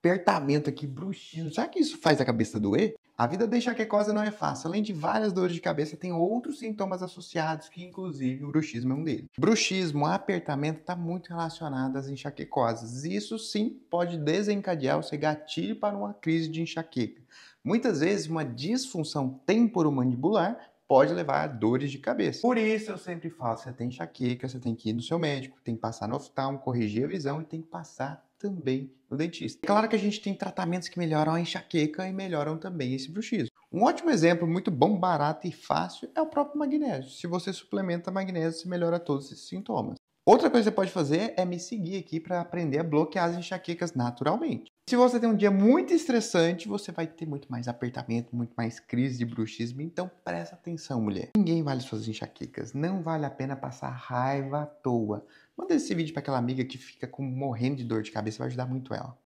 Apertamento aqui, bruxismo. Será que isso faz a cabeça doer? A vida da enxaquecose não é fácil. Além de várias dores de cabeça, tem outros sintomas associados, que inclusive o bruxismo é um deles. Bruxismo, apertamento, está muito relacionado às enxaquecoses. Isso sim pode desencadear ou ser gatilho para uma crise de enxaqueca. Muitas vezes, uma disfunção temporomandibular pode levar a dores de cabeça. Por isso eu sempre falo, você tem enxaqueca, você tem que ir no seu médico, tem que passar no oftalmo, corrigir a visão e tem que passar também no dentista. É claro que a gente tem tratamentos que melhoram a enxaqueca e melhoram também esse bruxismo. Um ótimo exemplo, muito bom, barato e fácil, é o próprio magnésio. Se você suplementa magnésio, você melhora todos esses sintomas. Outra coisa que você pode fazer é me seguir aqui para aprender a bloquear as enxaquecas naturalmente. Se você tem um dia muito estressante, você vai ter muito mais apertamento, muito mais crise de bruxismo. Então presta atenção, mulher. Ninguém vale suas enxaquecas. Não vale a pena passar raiva à toa. Manda esse vídeo para aquela amiga que fica morrendo de dor de cabeça, vai ajudar muito ela.